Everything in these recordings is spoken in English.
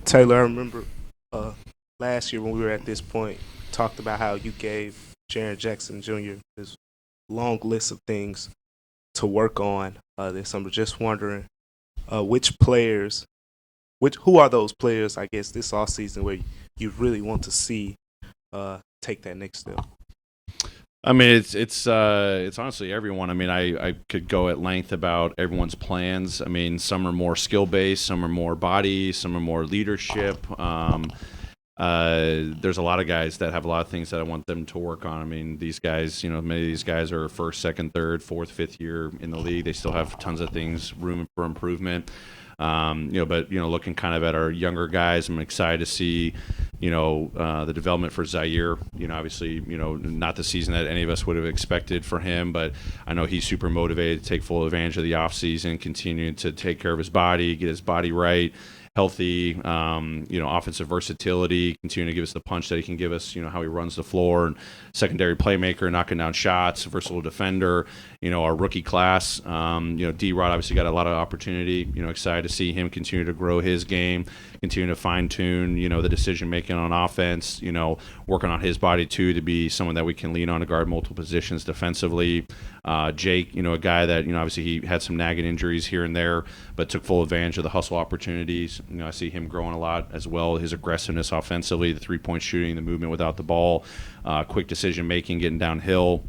Taylor, I remember last year when we were at this point, talked about how you gave Jaren Jackson Jr. this long list of things to work on this summer. Just wondering which players, who are those players, I guess, this off season where you really want to see take that next step? I mean, it's honestly everyone. I mean, I could go at length about everyone's plans. I mean, some are more skill based, some are more body, some are more leadership. There's a lot of guys that have a lot of things that I want them to work on. I mean, these guys, many of these guys are first, second, third, fourth, fifth year in the league. They still have tons of things, room for improvement. But looking kind of at our younger guys, I'm excited to see, the development for Zaire. Obviously, not the season that any of us would have expected for him, but I know he's super motivated to take full advantage of the offseason, continuing to take care of his body, get his body right, healthy, offensive versatility, continue to give us the punch that he can give us, how he runs the floor, and secondary playmaker, knocking down shots, versatile defender, our rookie class, D-Rod obviously got a lot of opportunity, excited to see him continue to grow his game, continue to fine-tune, the decision-making on offense, working on his body too to be someone that we can lean on to guard multiple positions defensively. Jake, a guy that, obviously he had some nagging injuries here and there, but took full advantage of the hustle opportunities. I see him growing a lot as well. His aggressiveness offensively, the three-point shooting, the movement without the ball, quick decision-making, getting downhill.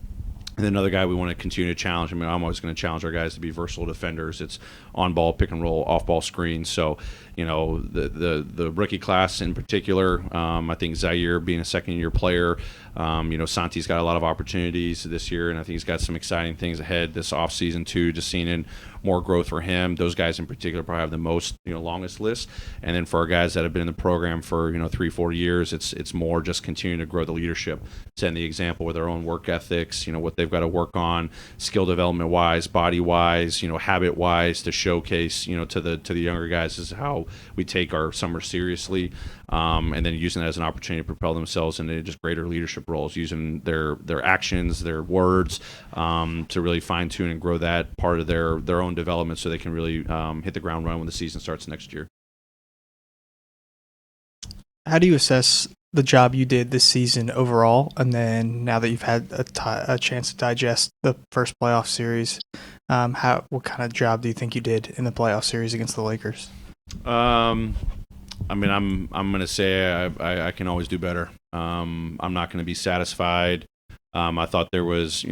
And then another guy we want to continue to challenge. I mean, I'm always going to challenge our guys to be versatile defenders. It's on-ball, pick-and-roll, off-ball screens. So, the rookie class in particular, I think Zaire being a second-year player, Santi's got a lot of opportunities this year, and I think he's got some exciting things ahead this offseason too, just seeing in more growth for him. Those guys in particular probably have the most, longest list. And then for our guys that have been in the program for, 3-4 years, it's more just continuing to grow the leadership, setting the example with their own work ethics, what they've got to work on, skill development wise, body wise, habit wise, to showcase, to the younger guys is how we take our summer seriously, and then using that as an opportunity to propel themselves into just greater leadership roles, using their actions, their words, to really fine tune and grow that part of their own development so they can really hit the ground running when the season starts next year. How do you assess the job you did this season overall, and then now that you've had a chance to digest the first playoff series, what kind of job do you think you did in the playoff series against the Lakers? I mean, I'm going to say I can always do better. I'm not going to be satisfied. I thought there was,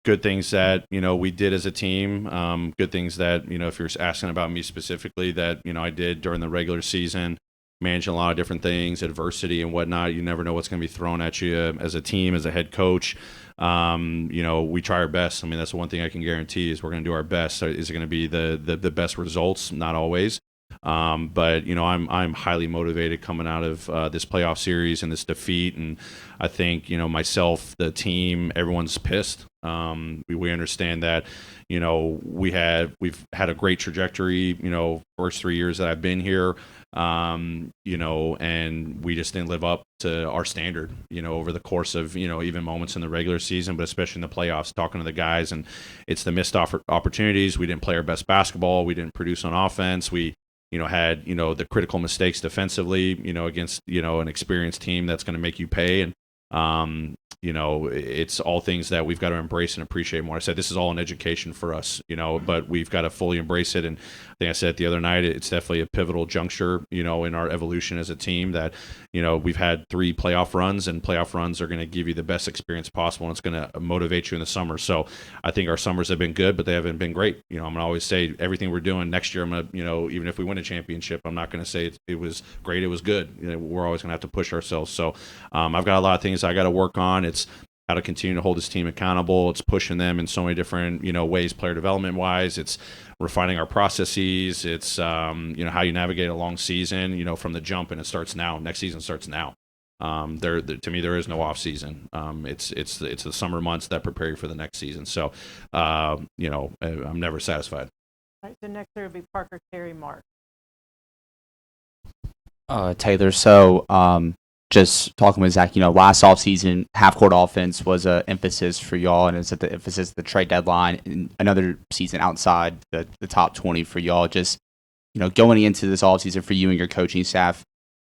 good things that, we did as a team, good things that, if you're asking about me specifically, that, I did during the regular season, managing a lot of different things, adversity and whatnot. You never know what's going to be thrown at you as a team, as a head coach. We try our best. I mean, that's the one thing I can guarantee is we're going to do our best. So is it going to be the best results? Not always. But I'm highly motivated coming out of this playoff series and this defeat, and I think myself, the team, everyone's pissed. We understand that we've had a great trajectory. First 3 years that I've been here, and we just didn't live up to our standard. Over the course of even moments in the regular season, but especially in the playoffs. Talking to the guys, and it's the missed opportunities. We didn't play our best basketball. We didn't produce on offense. We had the critical mistakes defensively, against an experienced team that's going to make you pay. And it's all things that we've got to embrace and appreciate more. I said this is all an education for us, but we've got to fully embrace it. And I think I said it the other night, it's definitely a pivotal juncture, in our evolution as a team that, we've had 3 playoff runs, and playoff runs are going to give you the best experience possible, and it's going to motivate you in the summer. So I think our summers have been good, but they haven't been great. I'm going to always say everything we're doing next year, I'm going to, even if we win a championship, I'm not going to say it was great, it was good. We're always going to have to push ourselves. So I've got a lot of things I got to work on. It's how to continue to hold this team accountable. It's pushing them in so many different, ways, player development wise. It's refining our processes. It's, how you navigate a long season, from the jump, and it starts now. Next season starts now. To me, there is no off season. It's the summer months that prepare you for the next season. So, I'm never satisfied. All right, so next there will be Parker, Terry, Mark. Taylor, so just talking with Zach, last offseason, half-court offense was an emphasis for y'all, and it's at the emphasis of the trade deadline, and another season outside the top 20 for y'all. Just, going into this offseason for you and your coaching staff,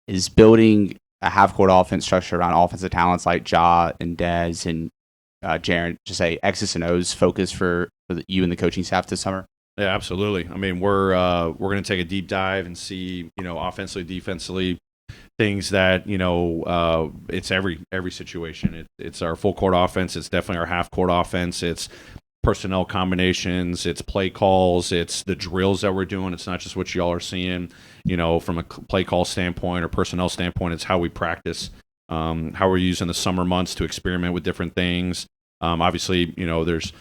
is building a half-court offense structure around offensive talents like Ja and Dez and Jaren, just a X's and O's focus for you and the coaching staff this summer? Yeah, absolutely. I mean, we're going to take a deep dive and see, offensively, defensively, things that it's every situation. It's our full court offense. It's definitely our half court offense. It's personnel combinations. It's play calls. It's the drills that we're doing. It's not just what y'all are seeing, from a play call standpoint or personnel standpoint. It's how we practice, how we're using the summer months to experiment with different things. Obviously, there's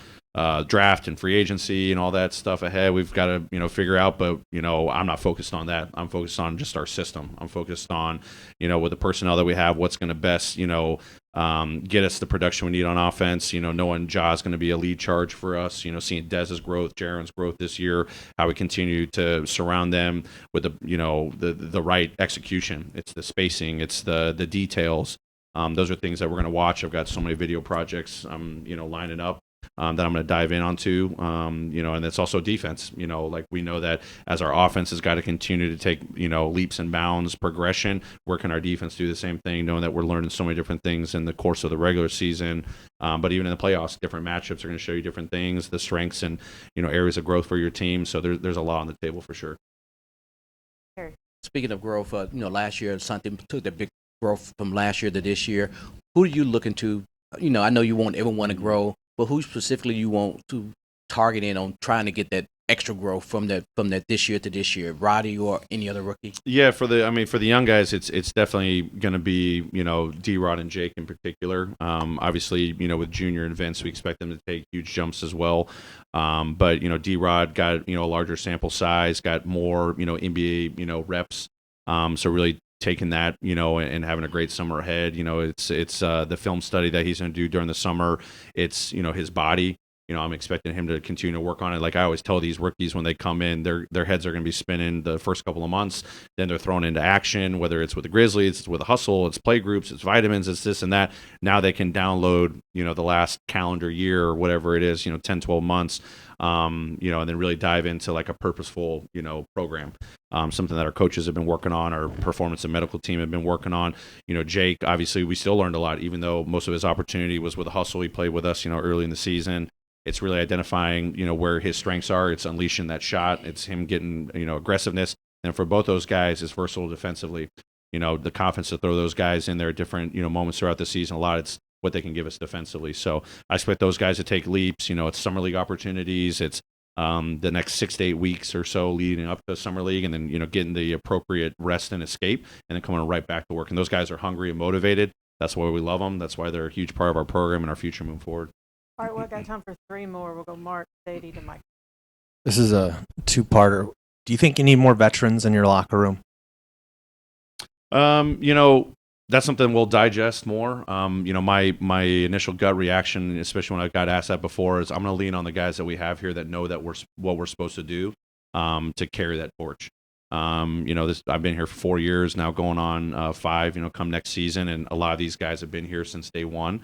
draft and free agency and all that stuff ahead. We've got to, figure out, but, I'm not focused on that. I'm focused on just our system. I'm focused on, with the personnel that we have, what's going to best, get us the production we need on offense, knowing Ja's going to be a lead charge for us, seeing Dez's growth, Jaren's growth this year, how we continue to surround them with the right execution. It's the spacing, it's the details. Those are things that we're going to watch. I've got so many video projects, lining up. That I'm going to dive in onto, and it's also defense. Like we know that as our offense has got to continue to take, leaps and bounds, progression. Where can our defense do the same thing? Knowing that we're learning so many different things in the course of the regular season, but even in the playoffs, different matchups are going to show you different things, the strengths and areas of growth for your team. So there's a lot on the table for sure. Speaking of growth, last year something took the big growth from last year to this year. Who are you looking to? I know you want everyone to grow. But who specifically you want to target in on trying to get that extra growth from that this year to this year, Roddy or any other rookie? Yeah, for the young guys, it's definitely going to be D-Rod and Jake in particular. Obviously, with Junior and Vince, we expect them to take huge jumps as well. But D-Rod got a larger sample size, got more NBA reps. So really taking that, and having a great summer ahead. It's the film study that he's going to do during the summer. It's, his body. I'm expecting him to continue to work on it. Like I always tell these rookies when they come in, their heads are going to be spinning the first couple of months. Then they're thrown into action, whether it's with the Grizzlies, it's with a hustle, it's play groups, it's vitamins, it's this and that. Now they can download, the last calendar year or whatever it is, 10, 12 months, and then really dive into like a purposeful, program. Something that our coaches have been working on, our performance and medical team have been working on. Jake, obviously, we still learned a lot, even though most of his opportunity was with a hustle. He played with us, early in the season. It's really identifying, where his strengths are. It's unleashing that shot. It's him getting, aggressiveness. And for both those guys, it's versatile defensively. The confidence to throw those guys in there at different, moments throughout the season. A lot, it's what they can give us defensively. So I expect those guys to take leaps. It's summer league opportunities. It's the next 6 to 8 weeks or so leading up to summer league, and then getting the appropriate rest and escape, and then coming right back to work. And those guys are hungry and motivated. That's why we love them. That's why they're a huge part of our program and our future moving forward. All right, well, I got time for 3 more. We'll go Mark, Sadie, to Mike. This is a two-parter. Do you think you need more veterans in your locker room? That's something we'll digest more. My initial gut reaction, especially when I got asked that before, is I'm going to lean on the guys that we have here that know that what we're supposed to do, to carry that torch. I've been here for 4 years now, going on 5. Come next season, and a lot of these guys have been here since day one.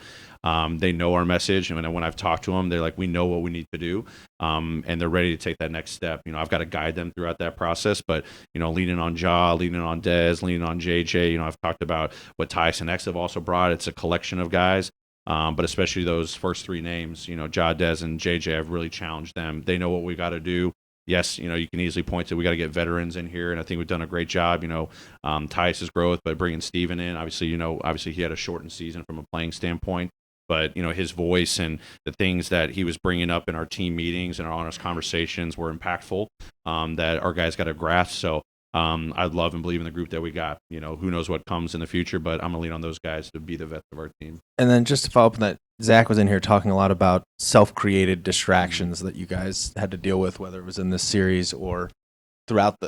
They know our message, and when I've talked to them, they're like, we know what we need to do, and they're ready to take that next step. I've got to guide them throughout that process, but leaning on Ja, leaning on Dez, leaning on JJ. I've talked about what Tyson X have also brought. It's a collection of guys. But especially those first 3 names, Ja, Dez, and JJ, I've really challenged them. They know what we got to do. Yes, you can easily point to we got to get veterans in here, and I think we've done a great job. Tyus's growth, but bringing Steven in, obviously he had a shortened season from a playing standpoint, but his voice and the things that he was bringing up in our team meetings and our honest conversations were impactful. That our guys got to grasp. So I love and believe in the group that we got. Who knows what comes in the future, but I'm gonna lean on those guys to be the vets of our team. And then just to follow up on that, Zach was in here talking a lot about self-created distractions that you guys had to deal with, whether it was in this series or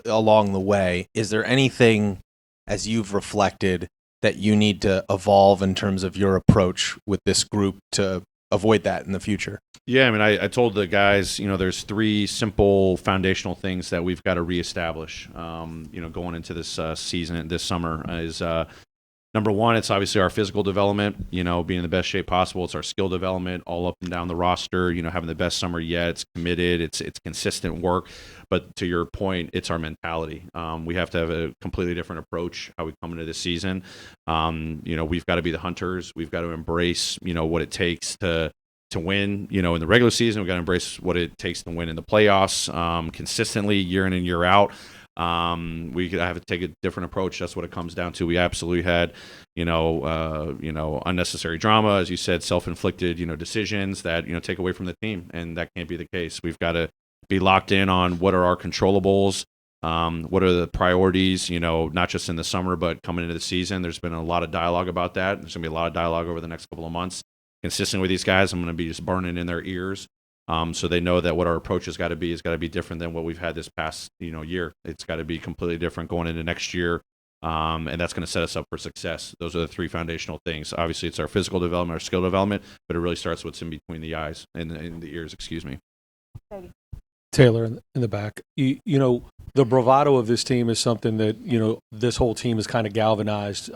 along the way. Is there anything, as you've reflected, that you need to evolve in terms of your approach with this group to avoid that in the future? Yeah, I told the guys, there's 3 simple foundational things that we've got to reestablish, going into this season, this summer, is Number one, it's obviously our physical development, being in the best shape possible. It's our skill development all up and down the roster, having the best summer yet. It's committed. It's consistent work. But to your point, it's our mentality. We have to have a completely different approach how we come into this season. We've got to be the hunters. We've got to embrace, what it takes to win, in the regular season. We've got to embrace what it takes to win in the playoffs consistently year in and year out. We could have to take a different approach. That's what it comes down to. We absolutely had, unnecessary drama, as you said, self-inflicted, decisions that, take away from the team, and that can't be the case. We've got to be locked in on what are our controllables, what are the priorities, not just in the summer, but coming into the season. There's been a lot of dialogue about that. There's going to be a lot of dialogue over the next couple of months. Consistent with these guys, I'm going to be just burning in their ears. So they know that what our approach has got to be different than what we've had this past, year. It's got to be completely different going into next year. And that's going to set us up for success. Those are the three foundational things. Obviously, it's our physical development, our skill development, but it really starts with what's in between the eyes and the ears, excuse me. Taylor in the back. The bravado of this team is something that, this whole team has kind of galvanized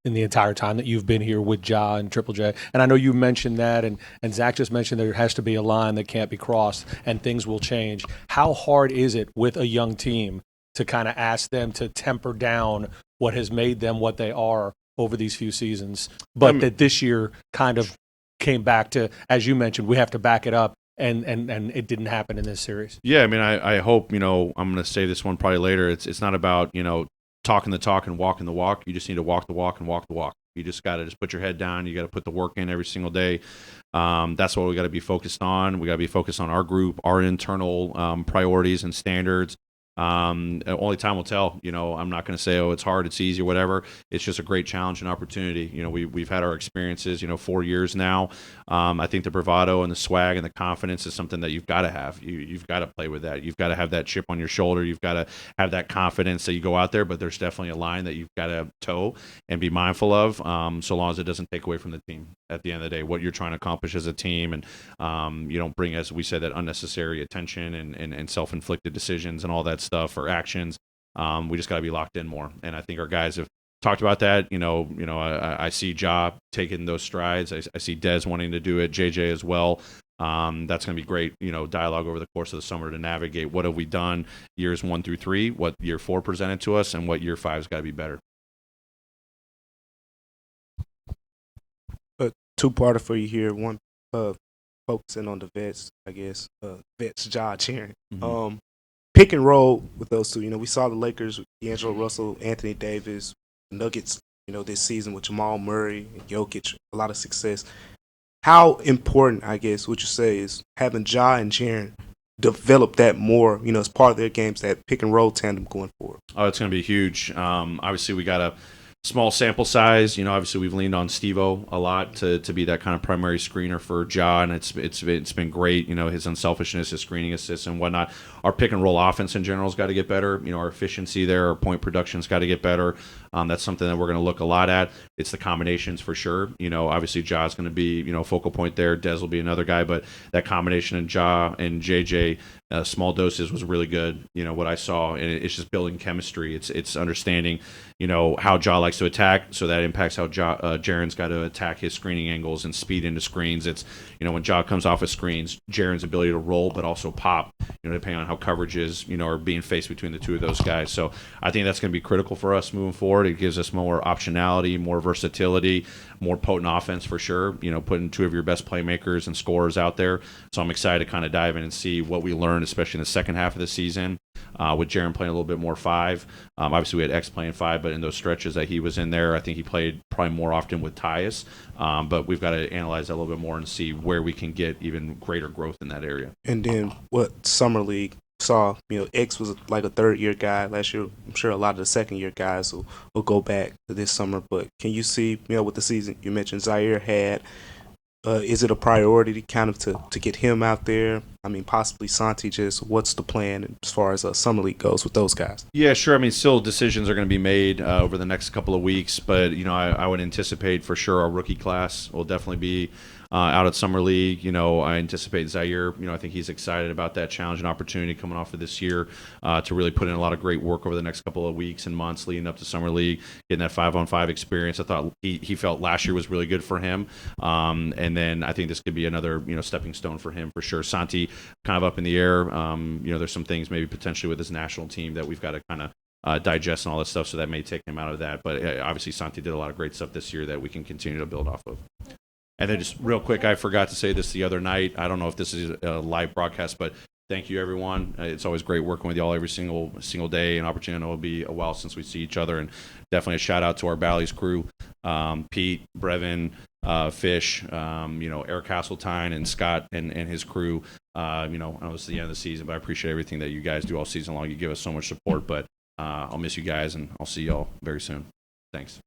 in the entire time that you've been here with Ja and Triple J. And I know you mentioned that, and Zach just mentioned there has to be a line that can't be crossed and things will change. How hard is it with a young team to kind of ask them to temper down what has made them what they are over these few seasons, but that this year kind of came back to, as you mentioned, we have to back it up, and it didn't happen in this series? Yeah, I mean, I hope, I'm going to say this one probably later. It's not about, talking the talk and walking the walk. You just need to walk the walk and walk the walk. You just got to put your head down. You got to put the work in every single day. That's what we got to be focused on. We got to be focused on our group, our internal priorities and standards. Only time will tell. I'm not going to say, it's hard, it's easy, or whatever. It's just a great challenge and opportunity. We've had our experiences, 4 years now. I think the bravado and the swag and the confidence is something that you've got to have. You've got to play with that. You've got to have that chip on your shoulder. You've got to have that confidence that you go out there, but there's definitely a line that you've got to toe and be mindful of, so long as it doesn't take away from the team at the end of the day, what you're trying to accomplish as a team. And you don't bring, as we said, that unnecessary attention and self-inflicted decisions and all that stuff or actions. We just got to be locked in more, and I think our guys have talked about that. I see Ja taking those strides. I see Dez wanting to do it, JJ as well. That's going to be great, dialogue over the course of the summer to navigate what have we done years 1 through 3, what year 4 presented to us, and what year 5's got to be better. Two-parter for you here. One, focusing on the vets, I guess. Vets, Ja, Jaren. Mm-hmm. Pick and roll with those two. We saw the Lakers with D'Angelo Russell, Anthony Davis, the Nuggets, this season with Jamal Murray and Jokic, a lot of success. How important, I guess, would you say is having Ja and Jaren develop that more, as part of their games, that pick and roll tandem going forward? Oh, it's going to be huge. Obviously, we got a small sample size. Obviously we've leaned on Steve-O a lot to be that kind of primary screener for Ja, and it's been great. His unselfishness, his screening assists and whatnot. Our pick and roll offense in general has got to get better. Our efficiency there, our point production's got to get better. That's something that we're going to look a lot at. It's the combinations for sure. Obviously Ja's going to be focal point there. Dez will be another guy, but that combination of Ja and JJ, small doses, was really good. What I saw, and it's just building chemistry. It's understanding how Ja likes to attack, so that impacts how Jaren's got to attack his screening angles and speed into screens. It's when Ja comes off of screens, Jaren's ability to roll but also pop, depending on how coverages are being faced between the two of those guys. So I think that's going to be critical for us moving forward. It gives us more optionality, more versatility, more potent offense for sure. Putting two of your best playmakers and scorers out there. So I'm excited to kind of dive in and see what we learn, especially in the second half of the season. With Jaren playing a little bit more 5. Obviously, we had X playing 5, but in those stretches that he was in there, I think he played probably more often with Tyus. But we've got to analyze that a little bit more and see where we can get even greater growth in that area. And then what Summer League saw, X was like a third-year guy last year. I'm sure a lot of the second-year guys will go back to this summer. But can you see, with the season you mentioned Zaire had, is it a priority to kind of to get him out there? I mean, possibly Santi. Just what's the plan as far as summer league goes with those guys? Yeah, sure. I mean, still decisions are going to be made over the next couple of weeks, but I would anticipate for sure our rookie class will definitely be out at Summer League. I anticipate Zaire, I think he's excited about that challenge and opportunity coming off of this year to really put in a lot of great work over the next couple of weeks and months leading up to Summer League, getting that 5-on-5 experience. I thought he felt last year was really good for him. And then I think this could be another, stepping stone for him for sure. Santi kind of up in the air. There's some things maybe potentially with his national team that we've got to kind of digest and all this stuff, so that may take him out of that. But obviously Santi did a lot of great stuff this year that we can continue to build off of. And then just real quick, I forgot to say this the other night. I don't know if this is a live broadcast, but thank you, everyone. It's always great working with y'all every single day. An opportunity. I know it'll be a while since we see each other, and definitely a shout out to our Bally's crew, Pete, Brevin, Fish, Eric Hasseltine, and Scott and his crew. I know it's the end of the season, but I appreciate everything that you guys do all season long. You give us so much support, but I'll miss you guys, and I'll see y'all very soon. Thanks.